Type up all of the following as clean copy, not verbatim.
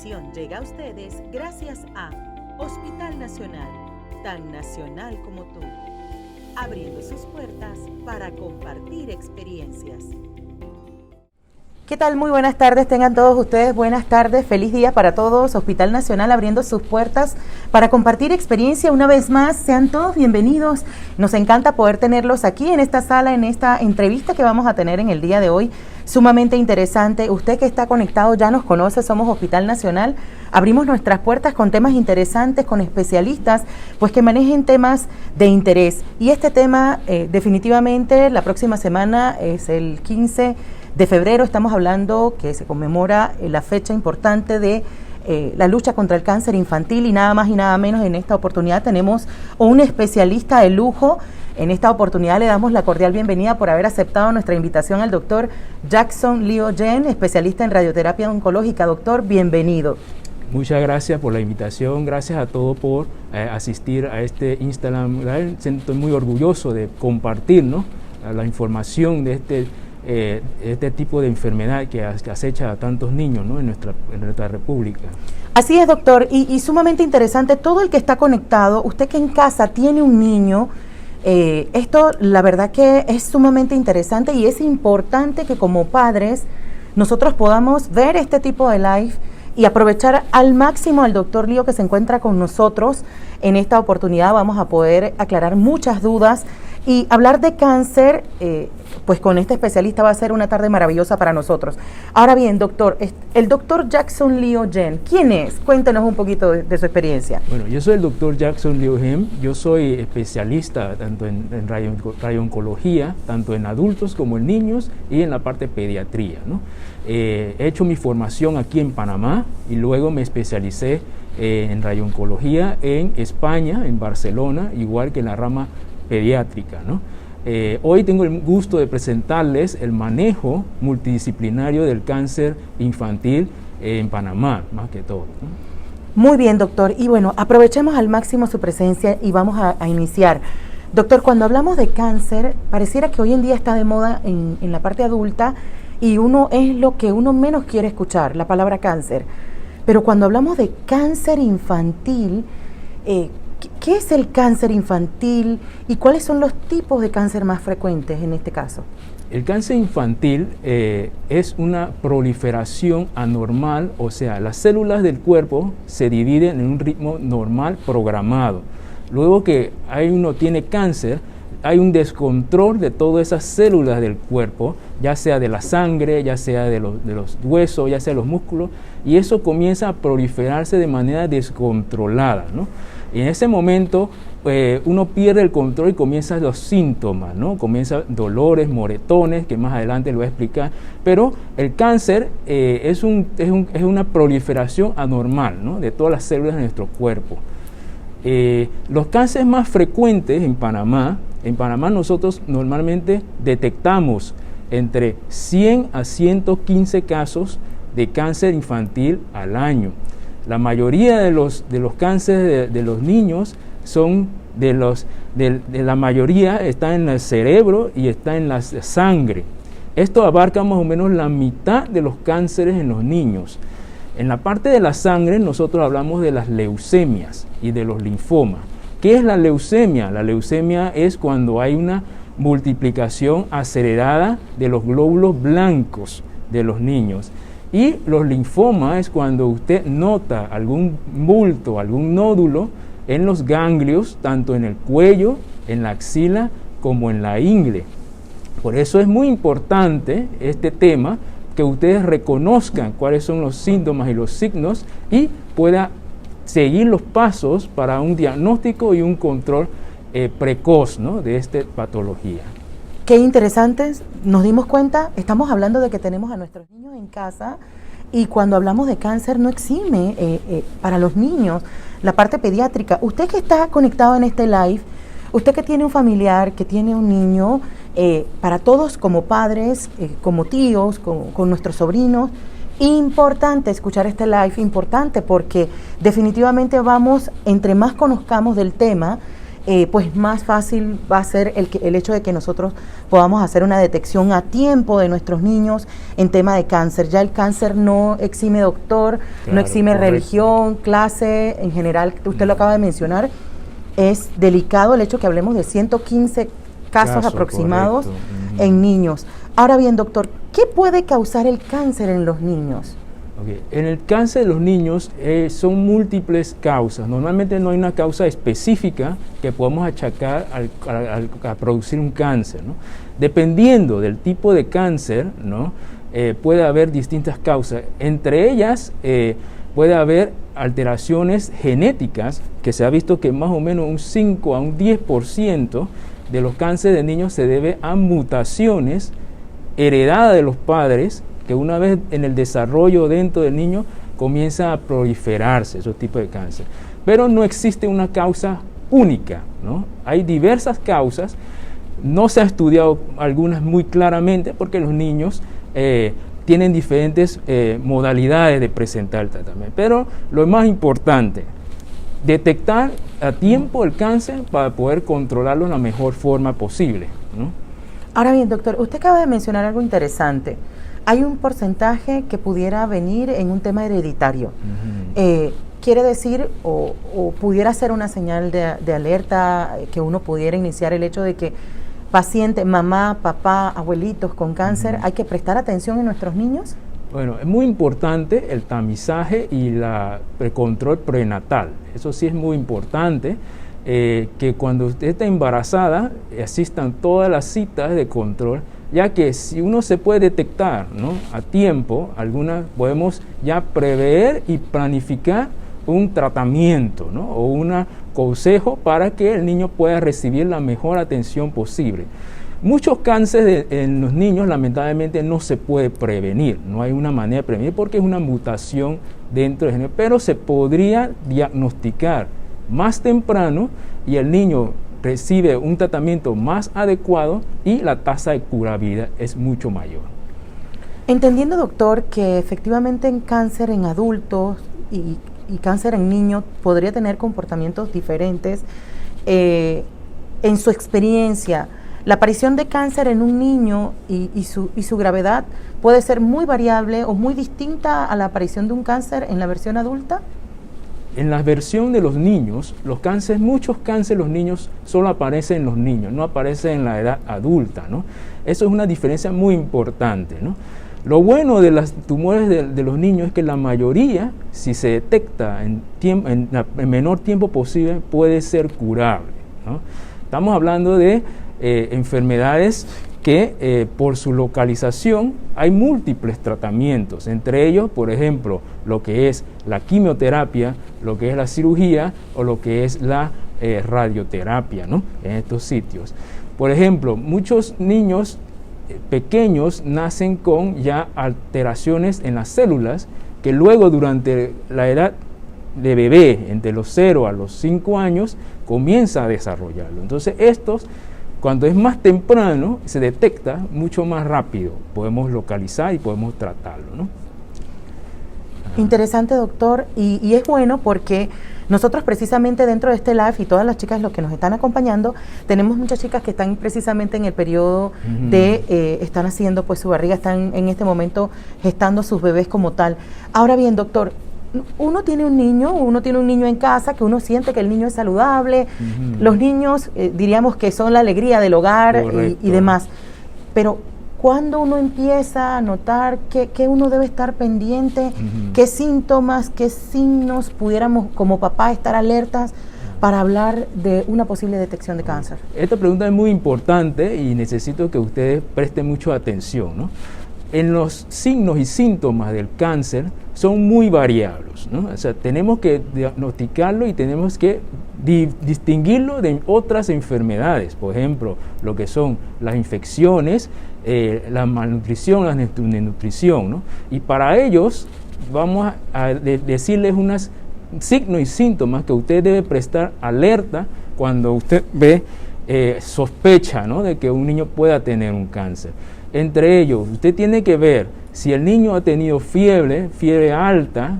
Llega a ustedes gracias a Hospital Nacional, tan nacional como tú, abriendo sus puertas para compartir experiencias. ¿Qué tal? Muy buenas tardes, tengan todos ustedes buenas tardes, feliz día para todos. Hospital Nacional abriendo sus puertas para compartir experiencia una vez más. Sean todos bienvenidos. Nos encanta poder tenerlos aquí en esta sala, en esta entrevista que vamos a tener en el día de hoy. Sumamente interesante. Usted que está conectado ya nos conoce, somos Hospital Nacional. Abrimos nuestras puertas con temas interesantes, con especialistas, pues que manejen temas de interés. Y este tema definitivamente la próxima semana es el 15 de febrero, estamos hablando que se conmemora la fecha importante de la lucha contra el cáncer infantil y nada más y nada menos en esta oportunidad tenemos un especialista de lujo. En esta oportunidad le damos la cordial bienvenida por haber aceptado nuestra invitación al doctor Jackson Leo Jen, especialista en radioterapia oncológica. Doctor, bienvenido. Muchas gracias por la invitación, gracias a todos por asistir a este Instagram Live. Siento muy orgulloso de compartir, ¿no?, la información de este tipo de enfermedad que acecha a tantos niños, ¿no?, en nuestra república. Así es, doctor, y sumamente interesante, todo el que está conectado, usted que en casa tiene un niño, esto la verdad que es sumamente interesante y es importante que como padres nosotros podamos ver este tipo de live y aprovechar al máximo al doctor Leo que se encuentra con nosotros. En esta oportunidad vamos a poder aclarar muchas dudas y hablar de cáncer, pues con este especialista va a ser una tarde maravillosa para nosotros. Ahora bien, doctor, el doctor Jackson Leo Jen, ¿quién es? Cuéntenos un poquito de su experiencia. Bueno, yo soy el doctor Jackson Leo Jen, yo soy especialista tanto en radiooncología, tanto en adultos como en niños y en la parte de pediatría, ¿no? He hecho mi formación aquí en Panamá y luego me especialicé en radiooncología en España, en Barcelona, igual que en la rama pediátrica, ¿no? Hoy tengo el gusto de presentarles el manejo multidisciplinario del cáncer infantil en Panamá, más que todo, ¿no? Muy bien, doctor. Y bueno, aprovechemos al máximo su presencia y vamos a iniciar. Doctor, cuando hablamos de cáncer, pareciera que hoy en día está de moda en la parte adulta y es lo que uno menos quiere escuchar, la palabra cáncer. Pero cuando hablamos de cáncer infantil, ¿qué es el cáncer infantil y cuáles son los tipos de cáncer más frecuentes en este caso? El cáncer infantil es una proliferación anormal, o sea, las células del cuerpo se dividen en un ritmo normal programado. Luego que uno tiene cáncer, hay un descontrol de todas esas células del cuerpo, ya sea de la sangre, ya sea de los huesos, ya sea de los músculos, y eso comienza a proliferarse de manera descontrolada, ¿no? Y en ese momento uno pierde el control y comienzan los síntomas, ¿no? Comienzan dolores, moretones, que más adelante lo voy a explicar, pero el cáncer es una proliferación anormal, ¿no?, de todas las células de nuestro cuerpo. Los cánceres más frecuentes en Panamá nosotros normalmente detectamos entre 100 a 115 casos de cáncer infantil al año. La mayoría de los cánceres de los niños la mayoría está en el cerebro y está en la sangre. Esto abarca más o menos la mitad de los cánceres en los niños. En la parte de la sangre nosotros hablamos de las leucemias y de los linfomas. ¿Qué es la leucemia? La leucemia es cuando hay una multiplicación acelerada de los glóbulos blancos de los niños. Y los linfomas es cuando usted nota algún bulto, algún nódulo en los ganglios, tanto en el cuello, en la axila, como en la ingle. Por eso es muy importante este tema, que ustedes reconozcan cuáles son los síntomas y los signos y pueda seguir los pasos para un diagnóstico y un control precoz, ¿no?, de esta patología. Qué interesante, nos dimos cuenta, estamos hablando de que tenemos a nuestros niños en casa y cuando hablamos de cáncer no exime para los niños la parte pediátrica. Usted que está conectado en este live, usted que tiene un familiar, que tiene un niño, para todos como padres, como tíos, con nuestros sobrinos, importante escuchar este live, importante porque definitivamente entre más conozcamos del tema, pues más fácil va a ser el hecho de que nosotros podamos hacer una detección a tiempo de nuestros niños en tema de cáncer. Ya el cáncer no exime doctor, Claro, no exime correcto. religión, clase, en general, usted lo acaba de mencionar, es delicado el hecho que hablemos de 115 casos aproximados correcto. en niños. Ahora bien, doctor, ¿qué puede causar el cáncer en los niños? Okay. En el cáncer de los niños son múltiples causas. Normalmente no hay una causa específica que podamos achacar a producir un cáncer, ¿no? Dependiendo del tipo de cáncer, ¿no? Puede haber distintas causas. Entre ellas puede haber alteraciones genéticas, que se ha visto que más o menos un 5 a un 10% de los cánceres de niños se debe a mutaciones heredadas de los padres, que una vez en el desarrollo dentro del niño comienza a proliferarse esos tipos de cáncer. Pero no existe una causa única, ¿no? Hay diversas causas, no se ha estudiado algunas muy claramente porque los niños tienen diferentes modalidades de presentar el tratamiento. Pero lo más importante, detectar a tiempo el cáncer para poder controlarlo de la mejor forma posible, ¿no? Ahora bien, doctor, usted acaba de mencionar algo interesante. Hay un porcentaje que pudiera venir en un tema hereditario. Quiere decir, o pudiera ser una señal de alerta que uno pudiera iniciar el hecho de que paciente, mamá, papá, abuelitos con cáncer, ¿hay que prestar atención en nuestros niños? Bueno, es muy importante el tamizaje y el control prenatal. Eso sí es muy importante, que cuando usted está embarazada asistan todas las citas de control, ya que si uno se puede detectar, ¿no?, a tiempo, algunas podemos ya prever y planificar un tratamiento, ¿no?, o un consejo para que el niño pueda recibir la mejor atención posible. Muchos cánceres en los niños lamentablemente no se puede prevenir, no hay una manera de prevenir porque es una mutación dentro del género, pero se podría diagnosticar más temprano y el niño recibe un tratamiento más adecuado y la tasa de curabilidad es mucho mayor. Entendiendo, doctor, que efectivamente en cáncer en adultos y cáncer en niños podría tener comportamientos diferentes, en su experiencia, la aparición de cáncer en un niño y su gravedad puede ser muy variable o muy distinta a la aparición de un cáncer en la versión adulta. En la versión de los niños, muchos cánceres en los niños solo aparecen en los niños, no aparecen en la edad adulta, ¿no? Eso es una diferencia muy importante, ¿no? Lo bueno de los tumores de los niños es que la mayoría, si se detecta en el menor tiempo posible, puede ser curable, ¿no? Estamos hablando de enfermedades que por su localización hay múltiples tratamientos, entre ellos, por ejemplo, lo que es la quimioterapia, lo que es la cirugía o lo que es la radioterapia, ¿no?, en estos sitios. Por ejemplo, muchos niños pequeños nacen con ya alteraciones en las células que luego durante la edad de bebé, entre los 0 a los 5 años, comienza a desarrollarlo. Entonces estos, cuando es más temprano, se detecta mucho más rápido, podemos localizar y podemos tratarlo, ¿no? Interesante, doctor, y es bueno porque nosotros precisamente dentro de este live y todas las chicas los que nos están acompañando, tenemos muchas chicas que están precisamente en el periodo de, están haciendo pues su barriga, están en este momento gestando sus bebés como tal. Ahora bien, doctor, uno tiene un niño en casa que uno siente que el niño es saludable, los niños diríamos que son la alegría del hogar y demás, pero ¿cuándo uno empieza a notar que uno debe estar pendiente? ¿Qué síntomas, qué signos pudiéramos como papá estar alertas para hablar de una posible detección de cáncer? Esta pregunta es muy importante y necesito que ustedes presten mucha atención, ¿no? En los signos y síntomas del cáncer son muy variables, ¿no? O sea, tenemos que diagnosticarlo y tenemos que distinguirlo de otras enfermedades, por ejemplo, lo que son las infecciones, la malnutrición, la desnutrición, ¿no? Y para ellos vamos a decirles unos signos y síntomas que usted debe prestar alerta cuando usted ve, sospecha, ¿no?, de que un niño pueda tener un cáncer. Entre ellos, usted tiene que ver si el niño ha tenido fiebre alta,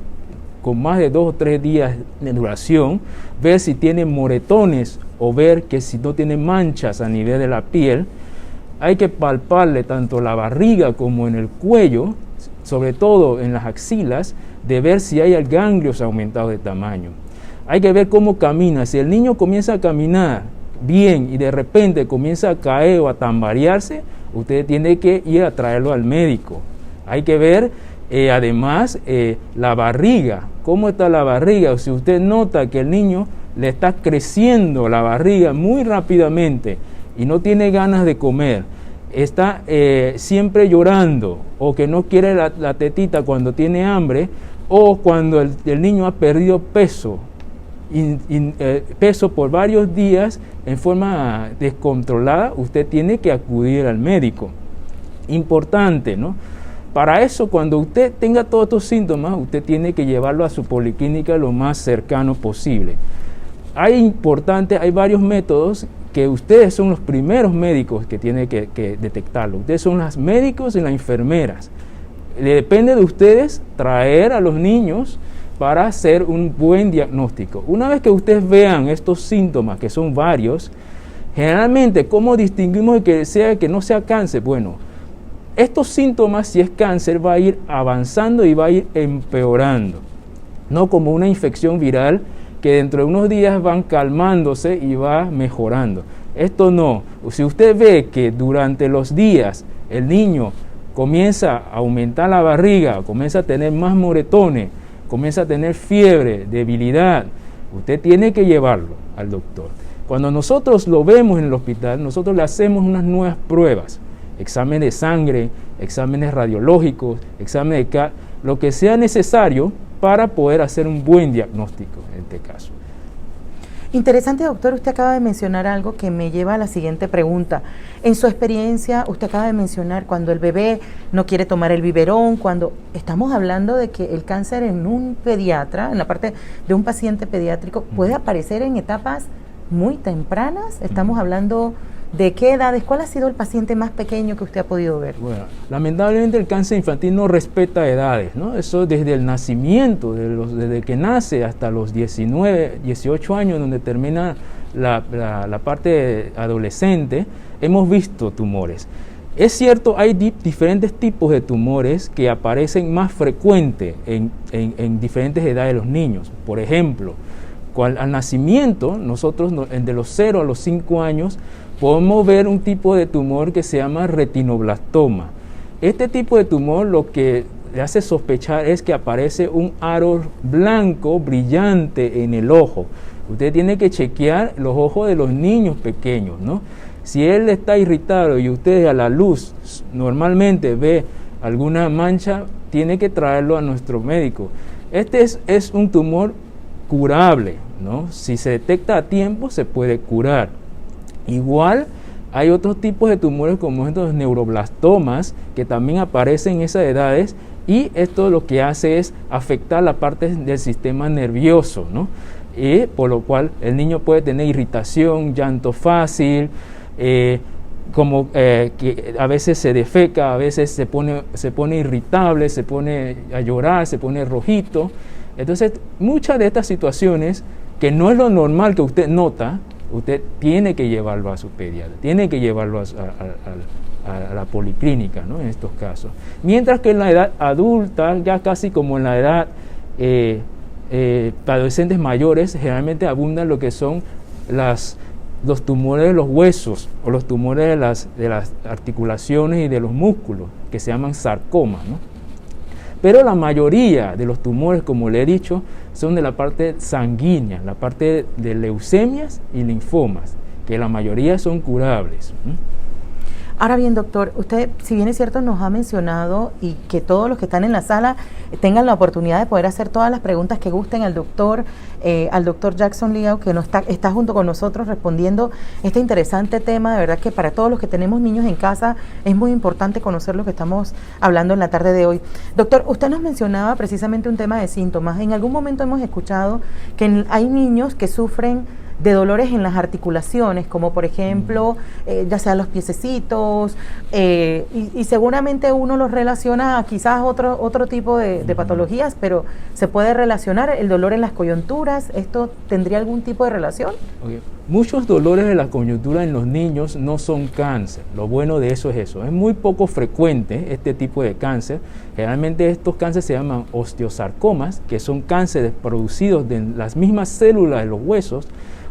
con más de 2 o 3 días de duración, ver si tiene moretones o ver que si no tiene manchas a nivel de la piel. Hay que palparle tanto la barriga como en el cuello, sobre todo en las axilas, de ver si hay ganglios aumentados de tamaño. Hay que ver cómo camina. Si el niño comienza a caminar bien y de repente comienza a caer o a tambalearse, usted tiene que ir a traerlo al médico. Hay que ver además la barriga, cómo está la barriga. Si usted nota que el niño le está creciendo la barriga muy rápidamente y no tiene ganas de comer, está siempre llorando o que no quiere la tetita cuando tiene hambre, o cuando el niño ha perdido peso, peso por varios días en forma descontrolada, usted tiene que acudir al médico. Importante, ¿no? Para eso, cuando usted tenga todos estos síntomas, usted tiene que llevarlo a su policlínica lo más cercano posible. Hay varios métodos que ustedes son los primeros médicos que tienen que detectarlo. Ustedes son los médicos y las enfermeras. Depende de ustedes traer a los niños para hacer un buen diagnóstico. Una vez que ustedes vean estos síntomas, que son varios, generalmente, ¿cómo distinguimos que no sea cáncer? Bueno, estos síntomas, si es cáncer, va a ir avanzando y va a ir empeorando. No como una infección viral que dentro de unos días van calmándose y va mejorando. Esto no. Si usted ve que durante los días el niño comienza a aumentar la barriga, comienza a tener más moretones, comienza a tener fiebre, debilidad, usted tiene que llevarlo al doctor. Cuando nosotros lo vemos en el hospital, nosotros le hacemos unas nuevas pruebas, exámenes de sangre, exámenes radiológicos, exámenes de lo que sea necesario para poder hacer un buen diagnóstico en este caso. Interesante, doctor, usted acaba de mencionar algo que me lleva a la siguiente pregunta. En su experiencia, usted acaba de mencionar cuando el bebé no quiere tomar el biberón, cuando estamos hablando de que el cáncer en un pediatra, en la parte de un paciente pediátrico, puede aparecer en etapas muy tempranas. Estamos hablando de qué edades, ¿cuál ha sido el paciente más pequeño que usted ha podido ver? Bueno, lamentablemente el cáncer infantil no respeta edades, ¿no? Eso desde el nacimiento, desde que nace hasta los 19, 18 años, donde termina la parte adolescente, hemos visto tumores. Es cierto, hay diferentes tipos de tumores que aparecen más frecuente en diferentes edades de los niños. Por ejemplo, al nacimiento, nosotros de los 0 a los 5 años, podemos ver un tipo de tumor que se llama retinoblastoma. Este tipo de tumor lo que le hace sospechar es que aparece un aro blanco brillante en el ojo. Usted tiene que chequear los ojos de los niños pequeños, ¿no? Si él está irritado y usted a la luz normalmente ve alguna mancha, tiene que traerlo a nuestro médico. Este es un tumor curable, ¿no? Si se detecta a tiempo, se puede curar. Igual hay otros tipos de tumores como estos neuroblastomas que también aparecen en esas edades, y esto lo que hace es afectar la parte del sistema nervioso, ¿no? Y por lo cual el niño puede tener irritación, llanto fácil, que a veces se defeca, a veces se pone irritable, se pone a llorar, se pone rojito. Entonces, muchas de estas situaciones, que no es lo normal que usted nota, usted tiene que llevarlo a su pediatra, tiene que llevarlo a la policlínica, ¿no? En estos casos. Mientras que en la edad adulta, ya casi como en la edad para adolescentes mayores, generalmente abundan lo que son los tumores de los huesos o los tumores de las articulaciones y de los músculos, que se llaman sarcomas, ¿no? Pero la mayoría de los tumores, como le he dicho, son de la parte sanguínea, la parte de leucemias y linfomas, que la mayoría son curables. Ahora bien, doctor, usted, si bien es cierto, nos ha mencionado, y que todos los que están en la sala tengan la oportunidad de poder hacer todas las preguntas que gusten al doctor Jackson Liao, que está junto con nosotros respondiendo este interesante tema. De verdad que para todos los que tenemos niños en casa es muy importante conocer lo que estamos hablando en la tarde de hoy. Doctor, usted nos mencionaba precisamente un tema de síntomas. En algún momento hemos escuchado que hay niños que sufren de dolores en las articulaciones, como por ejemplo, ya sea los piececitos, y seguramente uno los relaciona a quizás otro tipo de patologías, pero se puede relacionar el dolor en las coyunturas. ¿Esto tendría algún tipo de relación? Okay. Muchos dolores de la coyuntura en los niños no son cáncer. Lo bueno de eso es eso. Es muy poco frecuente este tipo de cáncer. Generalmente estos cánceres se llaman osteosarcomas, que son cánceres producidos de las mismas células de los huesos,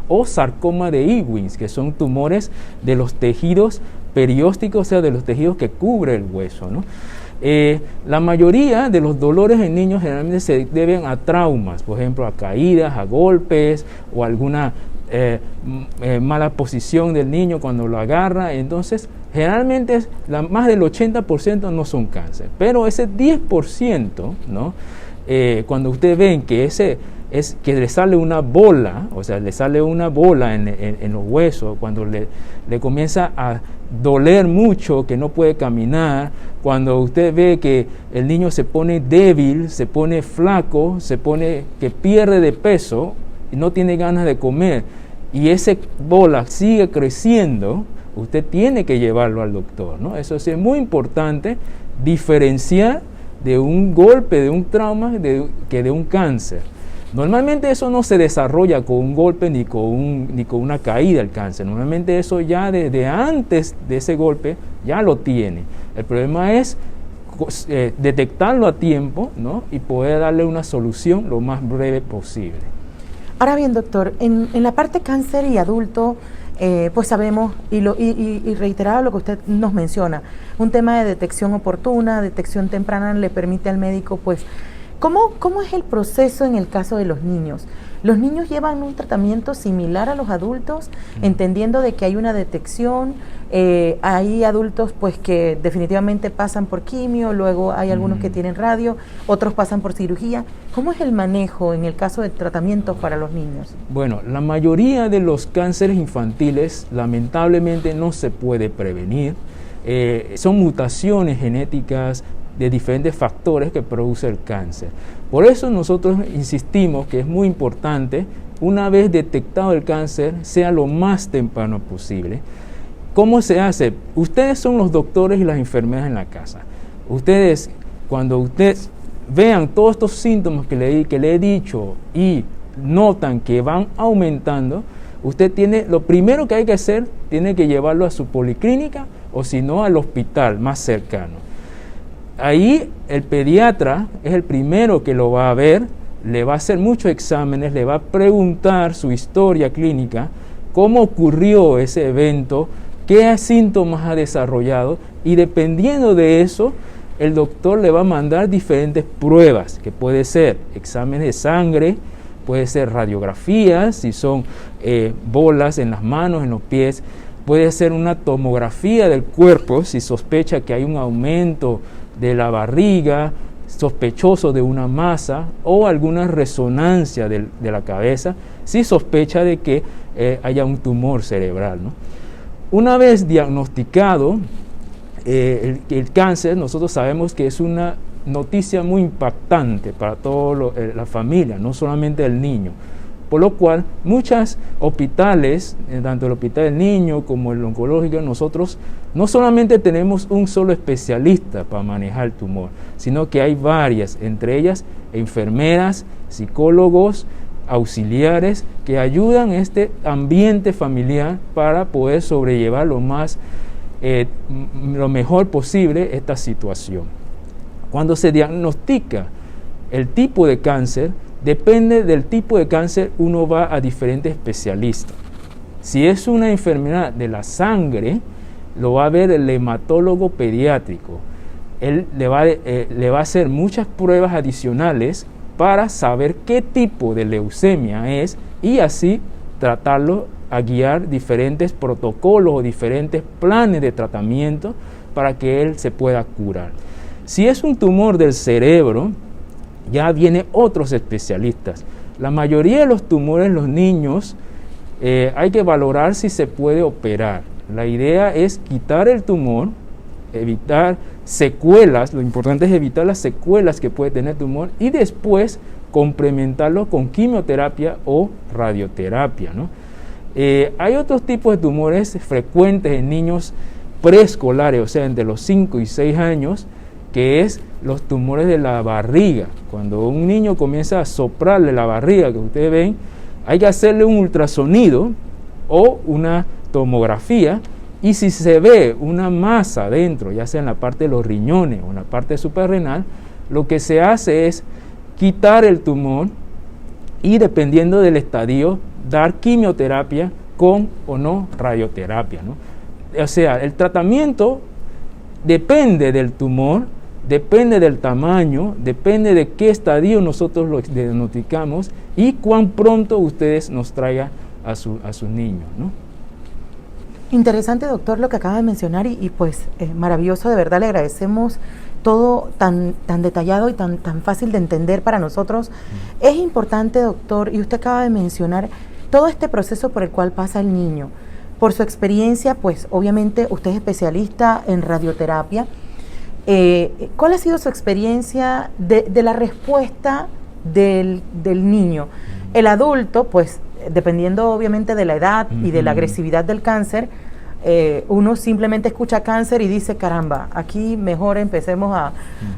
o sarcoma de Ewing, que son tumores de los tejidos periósticos, o sea, de los tejidos que cubre el hueso, ¿no? La mayoría de los dolores en niños generalmente se deben a traumas, por ejemplo, a caídas, a golpes o alguna mala posición del niño cuando lo agarra. Entonces, generalmente más del 80% no son cáncer, pero ese 10%, ¿no? Cuando ustedes ven que que le sale una bola, o sea, le sale una bola en los huesos, cuando le comienza a doler mucho, que no puede caminar, cuando usted ve que el niño se pone débil, se pone flaco, que pierde de peso y no tiene ganas de comer, y esa bola sigue creciendo, usted tiene que llevarlo al doctor, ¿no? Eso sí es muy importante, diferenciar de un golpe, de un trauma, que de un cáncer. Normalmente eso no se desarrolla con un golpe ni con una caída del cáncer. Normalmente eso ya desde antes de ese golpe ya lo tiene. El problema es detectarlo a tiempo, ¿no? Y poder darle una solución lo más breve posible. Ahora bien, doctor, en la parte cáncer y adulto, pues sabemos, y reiterado lo que usted nos menciona, un tema de detección oportuna, detección temprana le permite al médico, pues, ¿cómo es el proceso en el caso de los niños? ¿Los niños llevan un tratamiento similar a los adultos, entendiendo de que hay una detección? Hay adultos pues que definitivamente pasan por quimio, luego hay algunos que tienen radio, otros pasan por cirugía. ¿Cómo es el manejo en el caso de tratamientos para los niños? Bueno, la mayoría de los cánceres infantiles lamentablemente no se puede prevenir. Son mutaciones genéticas de diferentes factores que produce el cáncer. Por eso nosotros insistimos que es muy importante, una vez detectado el cáncer, sea lo más temprano posible. ¿Cómo se hace? Ustedes son los doctores y las enfermeras en la casa. Cuando ustedes vean todos estos síntomas que le he dicho y notan que van aumentando, lo primero que hay que hacer, tiene que llevarlo a su policlínica o si no al hospital más cercano. Ahí el pediatra es el primero que lo va a ver, le va a hacer muchos exámenes, le va a preguntar su historia clínica, cómo ocurrió ese evento, qué síntomas ha desarrollado, y dependiendo de eso, el doctor le va a mandar diferentes pruebas, que puede ser exámenes de sangre, puede ser radiografías, si son bolas en las manos, en los pies, puede ser una tomografía del cuerpo, si sospecha que hay un aumento de la barriga, sospechoso de una masa, o alguna resonancia de la cabeza, si sospecha de que haya un tumor cerebral, ¿no? Una vez diagnosticado el cáncer, nosotros sabemos que es una noticia muy impactante para toda la familia, no solamente el niño. Por lo cual, muchos hospitales, tanto el hospital del niño como el oncológico, nosotros no solamente tenemos un solo especialista para manejar el tumor, sino que hay varias, entre ellas enfermeras, psicólogos, auxiliares, que ayudan a este ambiente familiar para poder sobrellevar lo mejor posible esta situación. Cuando se diagnostica el tipo de cáncer, depende del tipo de cáncer, uno va a diferentes especialistas. Si es una enfermedad de la sangre, lo va a ver el hematólogo pediátrico. Él le va a hacer muchas pruebas adicionales para saber qué tipo de leucemia es y así tratarlo, a guiar diferentes protocolos o diferentes planes de tratamiento para que él se pueda curar. Si es un tumor del cerebro, ya vienen otros especialistas. La mayoría de los tumores en los niños hay que valorar si se puede operar. La idea es quitar el tumor, evitar secuelas, lo importante es evitar las secuelas que puede tener el tumor y después complementarlo con quimioterapia o radioterapia, ¿no? Hay otros tipos de tumores frecuentes en niños preescolares, o sea, entre los 5 y 6 años, que es los tumores de la barriga. Cuando un niño comienza a soplarle la barriga, que ustedes ven, hay que hacerle un ultrasonido o una tomografía, y si se ve una masa dentro, ya sea en la parte de los riñones o en la parte suprarrenal, lo que se hace es quitar el tumor y, dependiendo del estadio, dar quimioterapia con o no radioterapia, ¿no? O sea, el tratamiento depende del tumor, depende del tamaño, depende de qué estadio nosotros lo diagnosticamos y cuán pronto ustedes nos traigan a sus niños, ¿no? Interesante, doctor, lo que acaba de mencionar y pues maravilloso, de verdad le agradecemos todo tan detallado y tan fácil de entender para nosotros. Es importante, doctor, y usted acaba de mencionar todo este proceso por el cual pasa el niño. Por su experiencia, pues obviamente usted es especialista en radioterapia. ¿Cuál ha sido su experiencia de la respuesta del niño? El adulto, pues dependiendo obviamente de la edad y de la agresividad del cáncer, uno simplemente escucha cáncer y dice, caramba, aquí mejor empecemos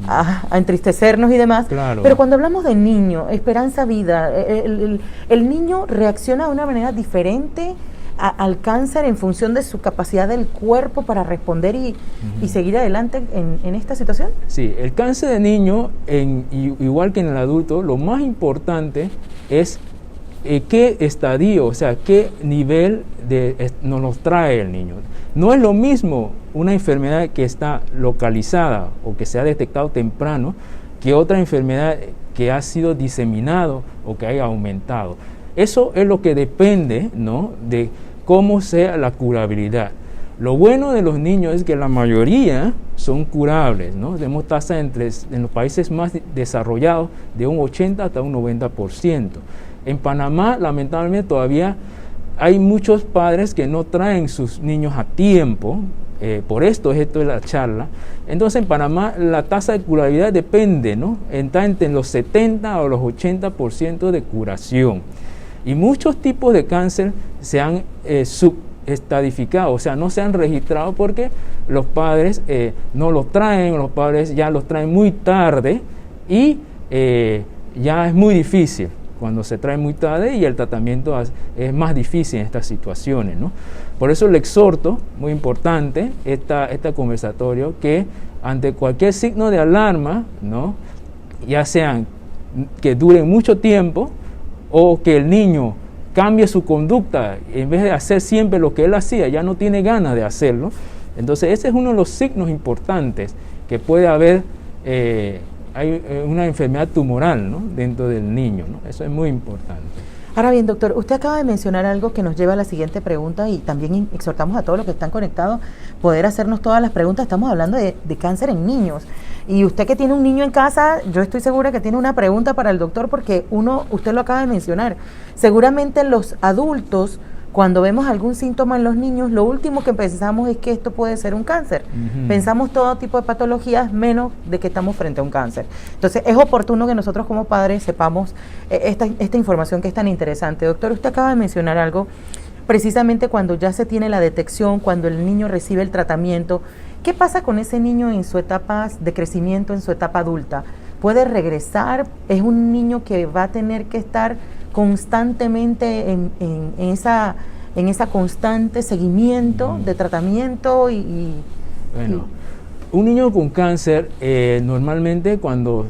a entristecernos y demás. Claro. Pero cuando hablamos de niño, esperanza, vida, el niño reacciona de una manera diferente al cáncer en función de su capacidad del cuerpo para responder y seguir adelante en esta situación. Sí, el cáncer de niño, igual que en el adulto, lo más importante es qué estadio, o sea, qué nivel nos trae el niño. No es lo mismo una enfermedad que está localizada o que se ha detectado temprano que otra enfermedad que ha sido diseminado o que haya aumentado. Eso es lo que depende, ¿no?, de cómo sea la curabilidad. Lo bueno de los niños es que la mayoría son curables, ¿no? Tenemos tasas en los países más desarrollados de un 80 hasta un 90%. En Panamá, lamentablemente, todavía hay muchos padres que no traen sus niños a tiempo. Por esto es la charla. Entonces, en Panamá la tasa de curabilidad depende, ¿no? Está entre los 70 o los 80% de curación. Y muchos tipos de cáncer se han subestadificado, o sea, no se han registrado porque los padres no los traen, los padres ya los traen muy tarde y ya es muy difícil cuando se trae muy tarde y el tratamiento es más difícil en estas situaciones, ¿no? Por eso le exhorto, muy importante, este conversatorio, que ante cualquier signo de alarma, ¿no?, ya sean que duren mucho tiempo o que el niño cambie su conducta, en vez de hacer siempre lo que él hacía, ya no tiene ganas de hacerlo. Entonces ese es uno de los signos importantes que puede haber, hay una enfermedad tumoral, ¿no?, dentro del niño, ¿no? Eso es muy importante. Ahora bien, doctor, usted acaba de mencionar algo que nos lleva a la siguiente pregunta y también exhortamos a todos los que están conectados poder hacernos todas las preguntas. Estamos hablando de cáncer en niños. Y usted que tiene un niño en casa, yo estoy segura que tiene una pregunta para el doctor porque usted lo acaba de mencionar. Seguramente los adultos, cuando vemos algún síntoma en los niños, lo último que pensamos es que esto puede ser un cáncer. Pensamos todo tipo de patologías menos de que estamos frente a un cáncer. Entonces es oportuno que nosotros como padres sepamos esta información que es tan interesante. Doctor, usted acaba de mencionar algo, precisamente cuando ya se tiene la detección, cuando el niño recibe el tratamiento. ¿Qué pasa con ese niño en su etapa de crecimiento, en su etapa adulta? ¿Puede regresar? ¿Es un niño que va a tener que estar constantemente en esa constante seguimiento de tratamiento Bueno, un niño con cáncer normalmente cuando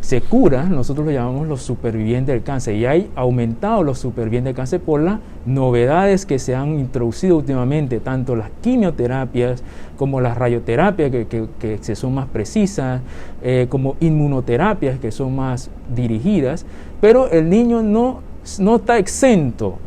se cura, nosotros lo llamamos los supervivientes del cáncer, y hay aumentado los supervivientes del cáncer por las novedades que se han introducido últimamente, tanto las quimioterapias como las radioterapias que son más precisas, como inmunoterapias que son más dirigidas, pero el niño no está exento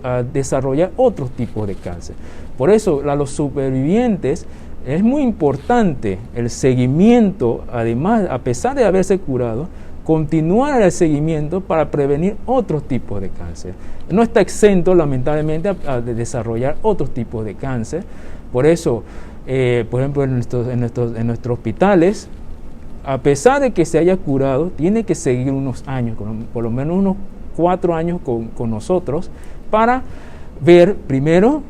a desarrollar otros tipos de cáncer. Por eso a los supervivientes es muy importante el seguimiento, además, a pesar de haberse curado, continuar el seguimiento para prevenir otros tipos de cáncer. No está exento, lamentablemente, a desarrollar otros tipos de cáncer. Por eso, por ejemplo, en nuestros hospitales, a pesar de que se haya curado, tiene que seguir unos años, por lo menos unos 4 años con nosotros, para ver primero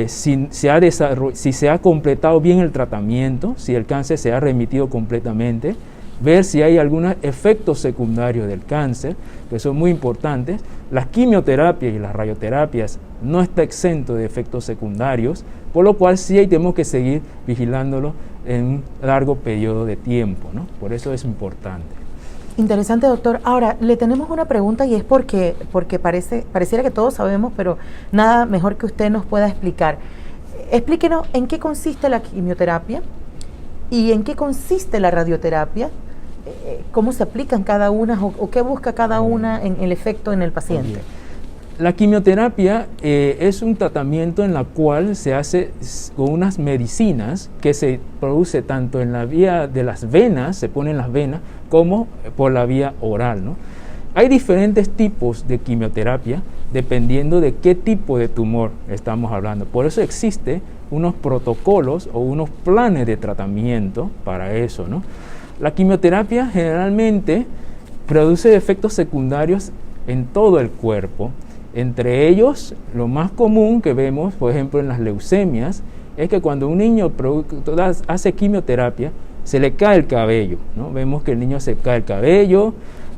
si se ha completado bien el tratamiento, si el cáncer se ha remitido completamente, ver si hay algunos efectos secundarios del cáncer, que son muy importantes. Las quimioterapias y las radioterapias no está exento de efectos secundarios, por lo cual sí tenemos que seguir vigilándolo en un largo periodo de tiempo, ¿no? Por eso es importante. Interesante, doctor. Ahora, le tenemos una pregunta y es porque pareciera que todos sabemos, pero nada mejor que usted nos pueda explicar. Explíquenos en qué consiste la quimioterapia y en qué consiste la radioterapia, cómo se aplican cada una o qué busca cada una en el efecto en el paciente. La quimioterapia es un tratamiento en la cual se hace con unas medicinas que se produce tanto en la vía de las venas, se pone en las venas, como por la vía oral, ¿no? Hay diferentes tipos de quimioterapia dependiendo de qué tipo de tumor estamos hablando. Por eso existen unos protocolos o unos planes de tratamiento para eso, ¿no? La quimioterapia generalmente produce efectos secundarios en todo el cuerpo. Entre ellos, lo más común que vemos, por ejemplo, en las leucemias, es que cuando un niño hace quimioterapia, se le cae el cabello, ¿no? Vemos que el niño se cae el cabello,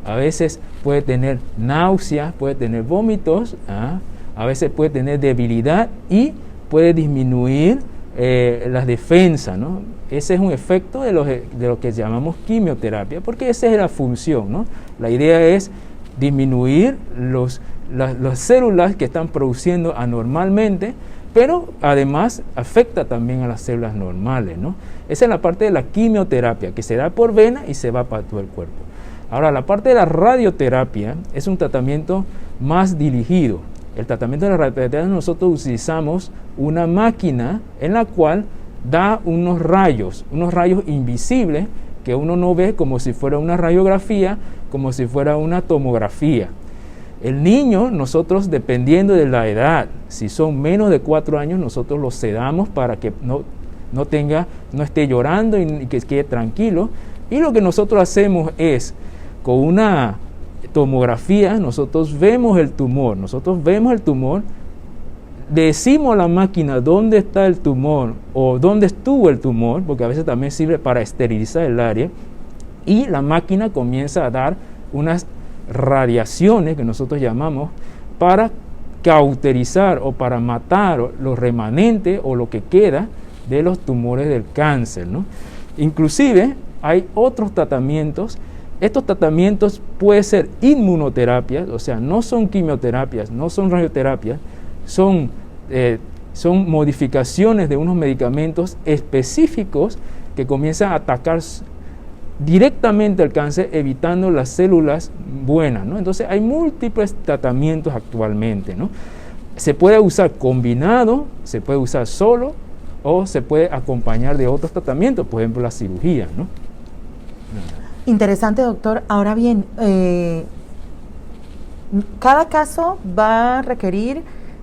a veces puede tener náuseas, puede tener vómitos, a veces puede tener debilidad y puede disminuir las defensas, ¿no? Ese es un efecto de lo que llamamos quimioterapia, porque esa es la función, ¿no? La idea es disminuir las células que están produciendo anormalmente, pero además afecta también a las células normales, ¿no? Esa es la parte de la quimioterapia, que se da por vena y se va para todo el cuerpo. Ahora, la parte de la radioterapia es un tratamiento más dirigido. El tratamiento de la radioterapia, nosotros utilizamos una máquina en la cual da unos rayos invisibles que uno no ve, como si fuera una radiografía, como si fuera una tomografía. El niño, nosotros, dependiendo de la edad, si son menos de 4 años, nosotros los sedamos para que no esté llorando y que quede tranquilo. Y lo que nosotros hacemos es, con una tomografía, nosotros vemos el tumor, decimos a la máquina dónde está el tumor o dónde estuvo el tumor, porque a veces también sirve para esterilizar el área, y la máquina comienza a dar unas radiaciones que nosotros llamamos para cauterizar o para matar los remanentes o lo que queda de los tumores del cáncer, ¿no? Inclusive hay otros tratamientos. Estos tratamientos pueden ser inmunoterapias, o sea, no son quimioterapias, no son radioterapias, son modificaciones de unos medicamentos específicos que comienzan a atacar directamente el cáncer, evitando las células buenas, ¿no? Entonces hay múltiples tratamientos actualmente, ¿no? Se puede usar combinado, se puede usar solo o se puede acompañar de otros tratamientos, por ejemplo la cirugía, ¿no? Interesante, doctor. Ahora bien, ¿cada caso va a requerir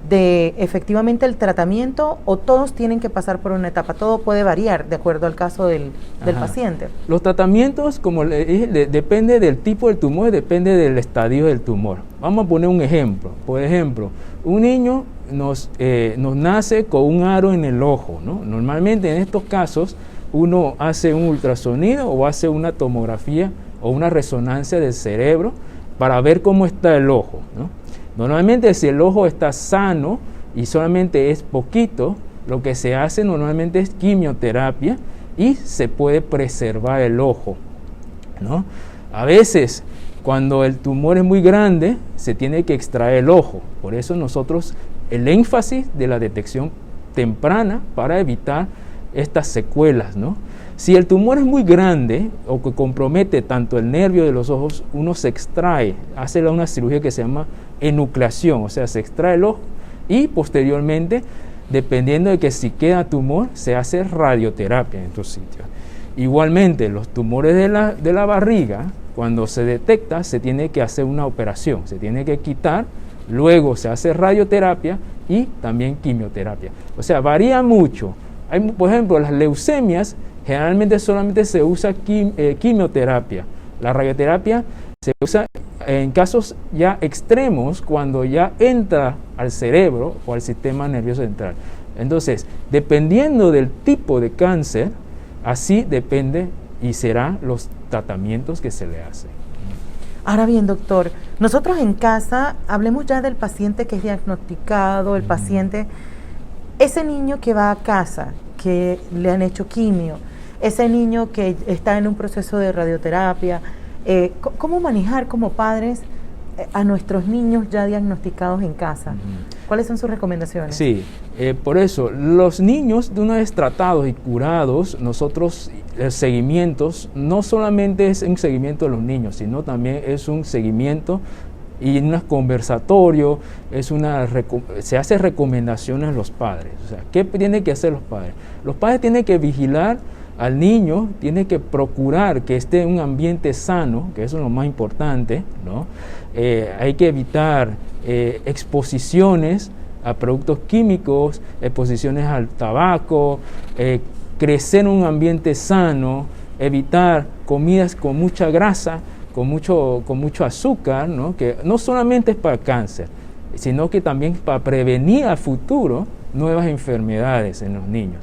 de efectivamente el tratamiento o todos tienen que pasar por una etapa? Todo puede variar de acuerdo al caso del paciente. Los tratamientos, como le dije, depende del tipo del tumor, depende del estadio del tumor. Vamos a poner un ejemplo. Por ejemplo, un niño nos nace con un aro en el ojo, ¿no? Normalmente en estos casos uno hace un ultrasonido o hace una tomografía o una resonancia del cerebro para ver cómo está el ojo, ¿no? Normalmente si el ojo está sano y solamente es poquito, lo que se hace normalmente es quimioterapia y se puede preservar el ojo, ¿no? A veces cuando el tumor es muy grande se tiene que extraer el ojo, por eso nosotros el énfasis de la detección temprana para evitar estas secuelas, ¿no? Si el tumor es muy grande o que compromete tanto el nervio de los ojos, uno se extrae, hace una cirugía que se llama enucleación, o sea, se extrae el ojo y posteriormente, dependiendo de que si queda tumor, se hace radioterapia en estos sitios. Igualmente, los tumores de la barriga, cuando se detecta, se tiene que hacer una operación, se tiene que quitar, luego se hace radioterapia y también quimioterapia. O sea, varía mucho. Hay, por ejemplo, las leucemias, generalmente solamente se usa quimioterapia. La radioterapia se usa en casos ya extremos cuando ya entra al cerebro o al sistema nervioso central. Entonces, dependiendo del tipo de cáncer, así depende y serán los tratamientos que se le hacen. Ahora bien, doctor, nosotros en casa, hablemos ya del paciente que es diagnosticado, el paciente, ese niño que va a casa, que le han hecho quimio, ese niño que está en un proceso de radioterapia, ¿cómo manejar como padres a nuestros niños ya diagnosticados en casa? ¿Cuáles son sus recomendaciones? Sí, por eso, los niños de una vez tratados y curados, nosotros seguimientos, no solamente es un seguimiento de los niños, sino también es un seguimiento y un conversatorio, se hace recomendaciones a los padres. O sea, ¿qué tienen que hacer los padres? Los padres tienen que vigilar al niño, tienen que procurar que esté en un ambiente sano, que eso es lo más importante, ¿no? Hay que evitar exposiciones a productos químicos, exposiciones al tabaco, crecer en un ambiente sano, evitar comidas con mucha grasa, con mucho azúcar, ¿no? Que no solamente es para cáncer, sino que también para prevenir a futuro nuevas enfermedades en los niños.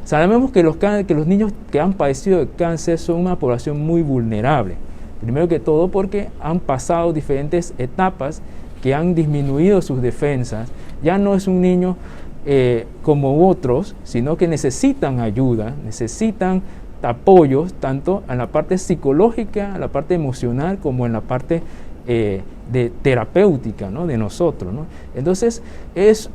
Sabemos que los niños que han padecido de cáncer son una población muy vulnerable. Primero que todo porque han pasado diferentes etapas que han disminuido sus defensas. Ya no es un niño como otros, sino que necesitan ayuda, necesitan apoyos, tanto en la parte psicológica, en la parte emocional, como en la parte de terapéutica, ¿no? De nosotros, ¿no? Entonces, es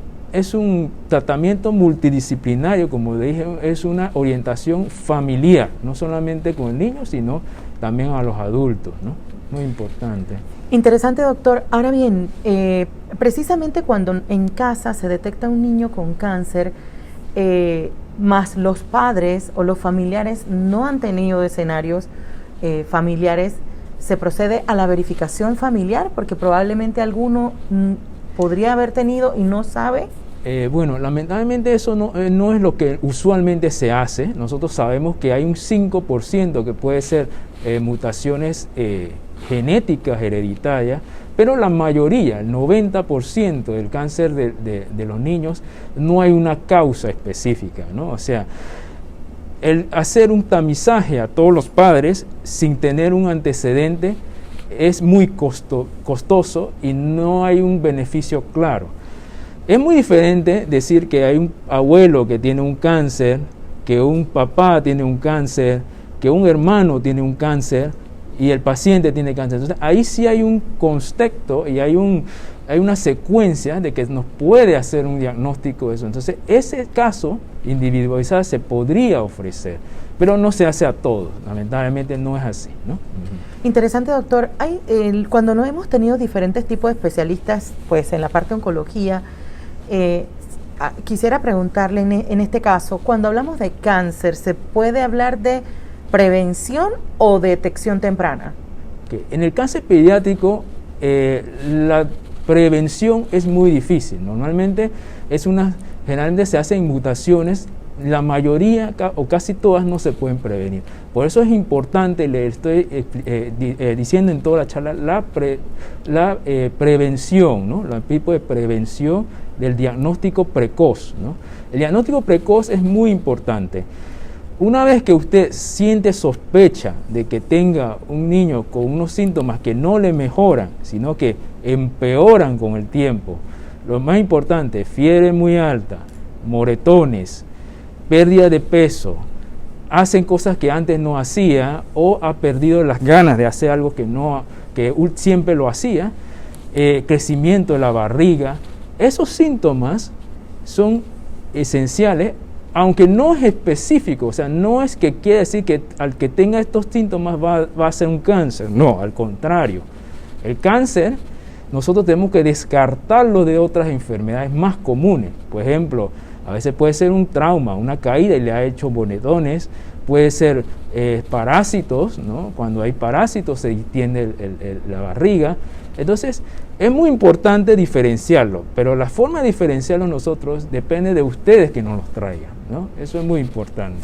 un tratamiento multidisciplinario, como dije, es una orientación familiar, no solamente con el niño, sino también a los adultos, ¿no? Muy importante. Interesante, doctor. Ahora bien, precisamente cuando en casa se detecta un niño con cáncer, más los padres o los familiares no han tenido escenarios familiares, se procede a la verificación familiar, porque probablemente alguno podría haber tenido y no sabe. Bueno, lamentablemente eso no es lo que usualmente se hace. Nosotros sabemos que hay un 5% que puede ser mutaciones genéticas hereditarias, pero la mayoría, el 90% del cáncer de los niños, no hay una causa específica, ¿no? O sea, el hacer un tamizaje a todos los padres sin tener un antecedente es muy costoso y no hay un beneficio claro. Es muy diferente decir que hay un abuelo que tiene un cáncer, que un papá tiene un cáncer, que un hermano tiene un cáncer y el paciente tiene cáncer. Entonces, ahí sí hay un contexto y hay una secuencia de que nos puede hacer un diagnóstico de eso. Entonces, ese caso individualizado se podría ofrecer, pero no se hace a todos. Lamentablemente no es así, ¿no? Interesante, doctor. Cuando no hemos tenido diferentes tipos de especialistas, pues en la parte de oncología, quisiera preguntarle en este caso, cuando hablamos de cáncer, ¿se puede hablar de prevención o detección temprana? Okay. En el cáncer pediátrico, la prevención es muy difícil. Normalmente generalmente se hacen mutaciones, la mayoría o casi todas no se pueden prevenir. Por eso es importante, le estoy diciendo en toda la charla, la prevención, ¿no? El tipo de prevención del diagnóstico precoz, ¿no? El diagnóstico precoz es muy importante. Una vez que usted siente sospecha de que tenga un niño con unos síntomas que no le mejoran, sino que empeoran con el tiempo, lo más importante, fiebre muy alta, moretones, pérdida de peso, hacen cosas que antes no hacía o ha perdido las ganas de hacer algo que siempre lo hacía, crecimiento de la barriga, esos síntomas son esenciales, aunque no es específico, o sea, no es que quiere decir que al que tenga estos síntomas va a ser un cáncer, no, al contrario. El cáncer nosotros tenemos que descartarlo de otras enfermedades más comunes. Por ejemplo, a veces puede ser un trauma, una caída y le ha hecho moretones, puede ser parásitos, ¿no? Cuando hay parásitos se distiende la barriga. Entonces, es muy importante diferenciarlo, pero la forma de diferenciarlo nosotros depende de ustedes que nos los traigan, ¿no? Eso es muy importante.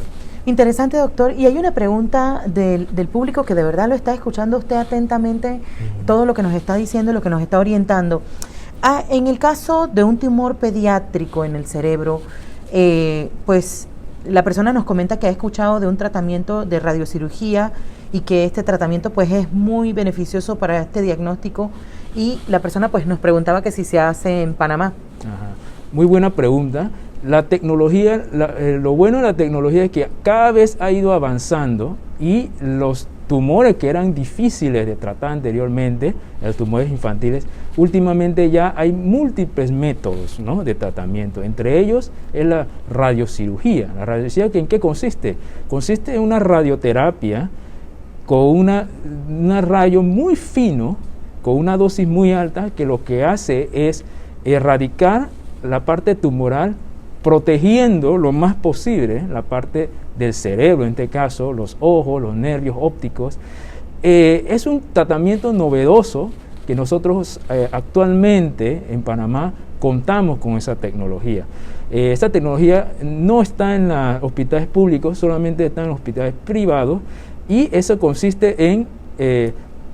Interesante, doctor. Y hay una pregunta del público que de verdad lo está escuchando usted atentamente, todo lo que nos está diciendo, lo que nos está orientando. En el caso de un tumor pediátrico en el cerebro, pues la persona nos comenta que ha escuchado de un tratamiento de radiocirugía y que este tratamiento pues es muy beneficioso para este diagnóstico, y la persona pues nos preguntaba que si se hace en Panamá. Ajá. Muy buena pregunta. La tecnología, lo bueno de la tecnología es que cada vez ha ido avanzando, y los tumores que eran difíciles de tratar anteriormente, los tumores infantiles, últimamente ya hay múltiples métodos, ¿no?, de tratamiento. Entre ellos es la radiocirugía. La radiocirugía, ¿en qué consiste? Consiste en una radioterapia con una rayo muy fino, con una dosis muy alta, que lo que hace es erradicar la parte tumoral, protegiendo lo más posible la parte del cerebro, en este caso los ojos, los nervios ópticos. Es un tratamiento novedoso que nosotros actualmente en Panamá contamos con esa tecnología. Esta tecnología no está en los hospitales públicos, solamente está en los hospitales privados, y eso consiste en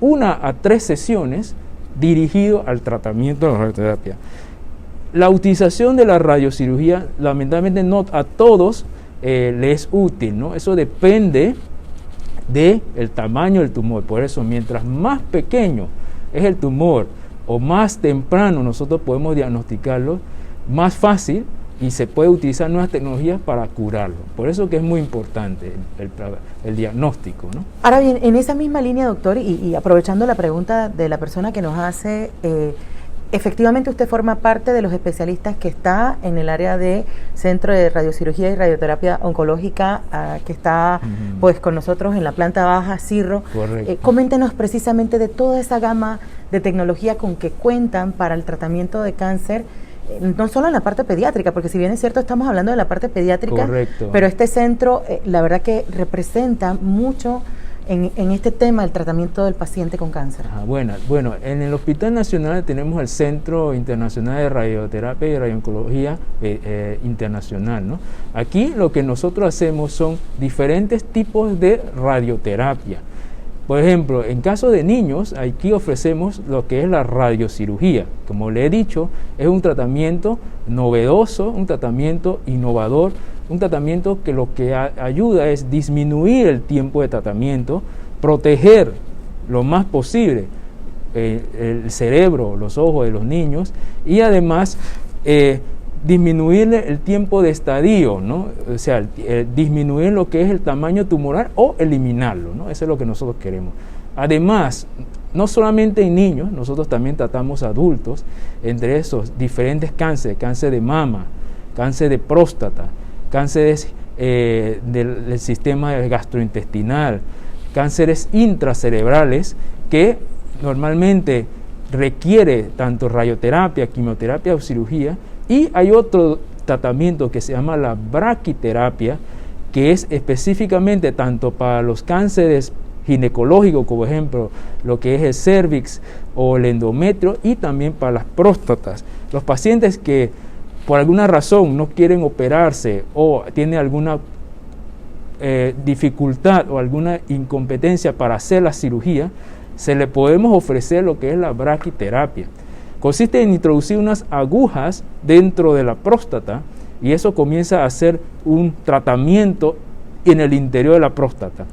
1 a 3 sesiones dirigido al tratamiento de la radioterapia. La utilización de la radiocirugía, lamentablemente no a todos les es útil, ¿no? Eso depende del tamaño del tumor. Por eso, mientras más pequeño es el tumor o más temprano nosotros podemos diagnosticarlo, más fácil, y se puede utilizar nuevas tecnologías para curarlo. Por eso que es muy importante el diagnóstico, ¿no? Ahora bien, en esa misma línea, doctor, y aprovechando la pregunta de la persona que nos hace, efectivamente usted forma parte de los especialistas que está en el área de Centro de Radiocirugía y Radioterapia Oncológica, que está pues con nosotros en la planta baja, Cirro. Coméntenos precisamente de toda esa gama de tecnología con que cuentan para el tratamiento de cáncer, no solo en la parte pediátrica, porque si bien es cierto estamos hablando de la parte pediátrica, pero este centro la verdad que representa mucho en este tema del tratamiento del paciente con cáncer. Bueno, en el Hospital Nacional tenemos el Centro Internacional de Radioterapia y Radiooncología Internacional, ¿no? Aquí lo que nosotros hacemos son diferentes tipos de radioterapia. Por ejemplo, en caso de niños, aquí ofrecemos lo que es la radiocirugía. Como le he dicho, es un tratamiento novedoso, un tratamiento innovador, un tratamiento que lo que ayuda es disminuir el tiempo de tratamiento, proteger lo más posible el cerebro, los ojos de los niños, y además disminuirle el tiempo de estadio, ¿no? O sea, disminuir lo que es el tamaño tumoral o eliminarlo, ¿no? Eso es lo que nosotros queremos. Además, no solamente en niños, nosotros también tratamos adultos, entre esos diferentes cánceres, cáncer de mama, cáncer de próstata, cánceres del sistema gastrointestinal, cánceres intracerebrales, que normalmente requiere tanto radioterapia, quimioterapia o cirugía. Y hay otro tratamiento que se llama la braquiterapia, que es específicamente tanto para los cánceres ginecológicos, como por ejemplo lo que es el cervix o el endometrio, y también para las próstatas. Los pacientes que por alguna razón no quieren operarse o tienen alguna dificultad o alguna incompetencia para hacer la cirugía, se le podemos ofrecer lo que es la braquiterapia. Consiste en introducir unas agujas dentro de la próstata, y eso comienza a hacer un tratamiento en el interior de la próstata.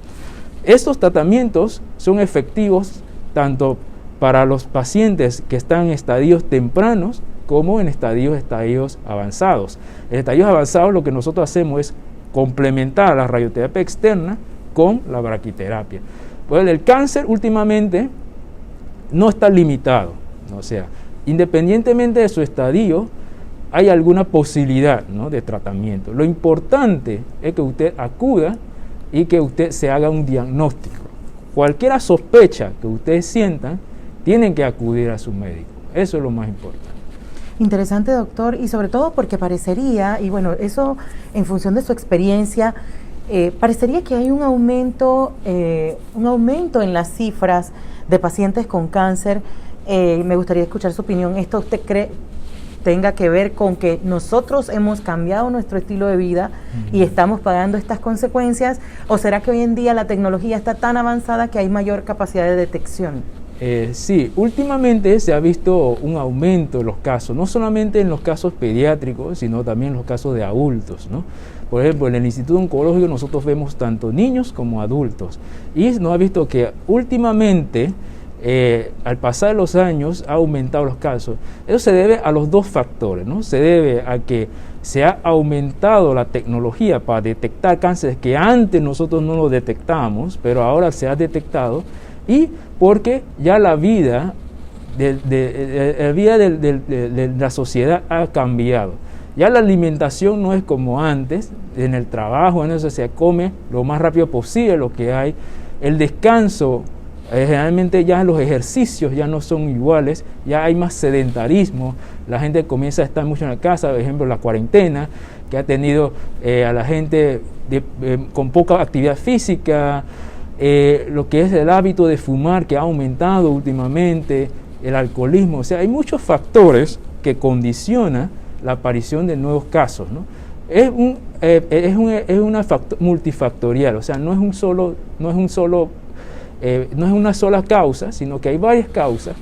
Estos tratamientos son efectivos tanto para los pacientes que están en estadios tempranos como en estadios avanzados. En estadios avanzados lo que nosotros hacemos es complementar la radioterapia externa con la braquiterapia. Pues el cáncer últimamente no está limitado, o sea, independientemente de su estadio, hay alguna posibilidad, ¿no?, de tratamiento. Lo importante es que usted acuda y que usted se haga un diagnóstico. Cualquier sospecha que ustedes sientan, tienen que acudir a su médico. Eso es lo más importante. Interesante, doctor, y sobre todo porque parecería, y bueno, eso en función de su experiencia, parecería que hay un aumento en las cifras de pacientes con cáncer. Me gustaría escuchar su opinión. ¿Esto usted cree tenga que ver con que nosotros hemos cambiado nuestro estilo de vida y estamos pagando estas consecuencias, o será que hoy en día la tecnología está tan avanzada que hay mayor capacidad de detección? Sí, últimamente se ha visto un aumento de los casos, no solamente en los casos pediátricos, sino también en los casos de adultos, ¿no? Por ejemplo, en el Instituto Oncológico nosotros vemos tanto niños como adultos, y nos ha visto que últimamente, al pasar los años, ha aumentado los casos. Eso se debe a los dos factores, ¿no? Se debe a que se ha aumentado la tecnología para detectar cánceres que antes nosotros no los detectábamos, pero ahora se ha detectado, y porque ya la vida de la sociedad ha cambiado. Ya la alimentación no es como antes, en el trabajo, en eso se come lo más rápido posible lo que hay. El descanso, generalmente ya los ejercicios ya no son iguales, ya hay más sedentarismo, la gente comienza a estar mucho en la casa, por ejemplo la cuarentena, que ha tenido a la gente con poca actividad física, lo que es el hábito de fumar que ha aumentado últimamente, el alcoholismo, o sea, hay muchos factores que condicionan la aparición de nuevos casos, ¿no? Es una multifactorial, o sea, no es una sola causa, sino que hay varias causas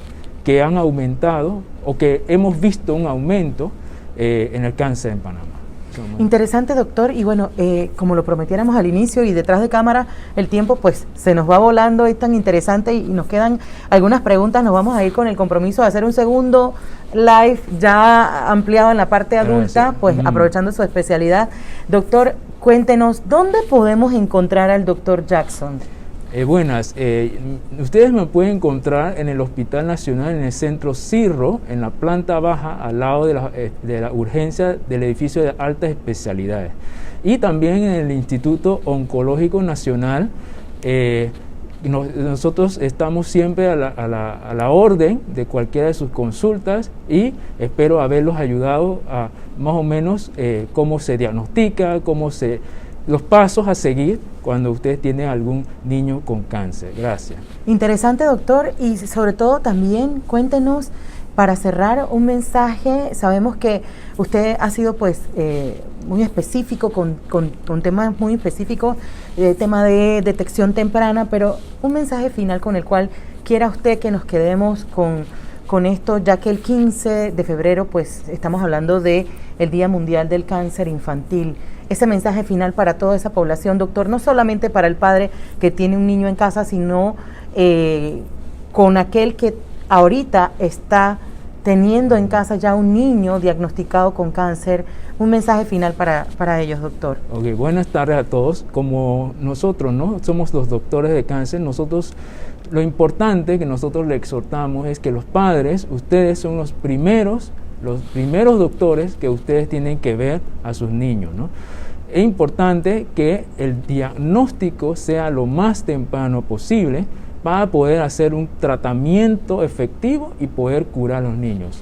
que han aumentado o que hemos visto un aumento en el cáncer en Panamá. Interesante, doctor, y bueno, como lo prometiéramos al inicio y detrás de cámara, el tiempo pues se nos va volando, es tan interesante y nos quedan algunas preguntas. Nos vamos a ir con el compromiso de hacer un segundo live ya ampliado en la parte adulta, pues aprovechando su especialidad. Doctor, cuéntenos, ¿dónde podemos encontrar al doctor Jackson? Buenas, ustedes me pueden encontrar en el Hospital Nacional, en el Centro Cirro, en la planta baja, al lado de la urgencia del edificio de altas especialidades. Y también en el Instituto Oncológico Nacional. Nosotros estamos siempre a la orden de cualquiera de sus consultas, y espero haberlos ayudado a más o menos cómo se diagnostica, los pasos a seguir cuando usted tiene algún niño con cáncer. Gracias. Interesante, doctor, y sobre todo también cuéntenos, para cerrar, un mensaje. Sabemos que usted ha sido pues muy específico con temas muy específicos, tema de detección temprana, pero un mensaje final con el cual quiera usted que nos quedemos con esto, ya que el 15 de febrero pues estamos hablando de el Día Mundial del Cáncer Infantil. Ese mensaje final para toda esa población, doctor, no solamente para el padre que tiene un niño en casa, sino con aquel que ahorita está teniendo en casa ya un niño diagnosticado con cáncer. Un mensaje final para ellos, doctor. Ok, buenas tardes a todos. Como nosotros, ¿no?, somos los doctores de cáncer, lo importante que nosotros le exhortamos es que los padres, ustedes son los primeros doctores que ustedes tienen que ver a sus niños, ¿no? Es importante que el diagnóstico sea lo más temprano posible para poder hacer un tratamiento efectivo y poder curar a los niños.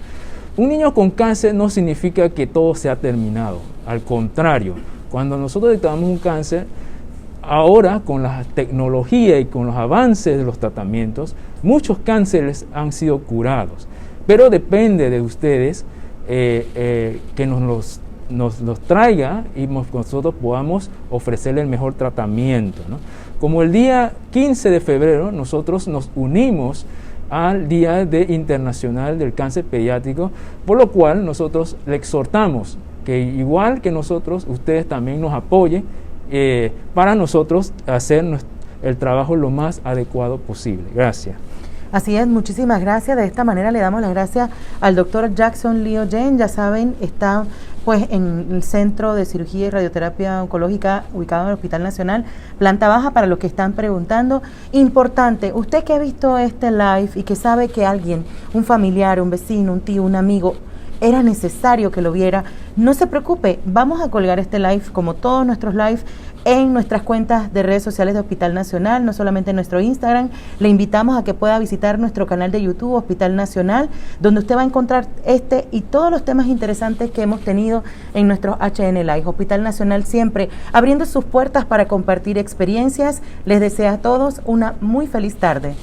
Un niño con cáncer no significa que todo se ha terminado. Al contrario, cuando nosotros detectamos un cáncer, ahora con la tecnología y con los avances de los tratamientos, muchos cánceres han sido curados. Pero depende de ustedes que nos los traiga y nosotros podamos ofrecerle el mejor tratamiento, ¿no? Como el día 15 de febrero nosotros nos unimos al Día Internacional del Cáncer Pediátrico, por lo cual nosotros le exhortamos que igual que nosotros, ustedes también nos apoyen para nosotros hacer el trabajo lo más adecuado posible. Gracias. Así es, muchísimas gracias. De esta manera le damos las gracias al doctor Jackson Lee Oyen. Ya saben, está pues en el Centro de Cirugía y Radioterapia Oncológica ubicado en el Hospital Nacional, planta baja, para los que están preguntando. Importante, usted que ha visto este live y que sabe que alguien, un familiar, un vecino, un tío, un amigo, era necesario que lo viera, no se preocupe, vamos a colgar este live, como todos nuestros live, en nuestras cuentas de redes sociales de Hospital Nacional, no solamente en nuestro Instagram. Le invitamos a que pueda visitar nuestro canal de YouTube, Hospital Nacional, donde usted va a encontrar este y todos los temas interesantes que hemos tenido en nuestros HN Live. Hospital Nacional siempre abriendo sus puertas para compartir experiencias. Les deseo a todos una muy feliz tarde.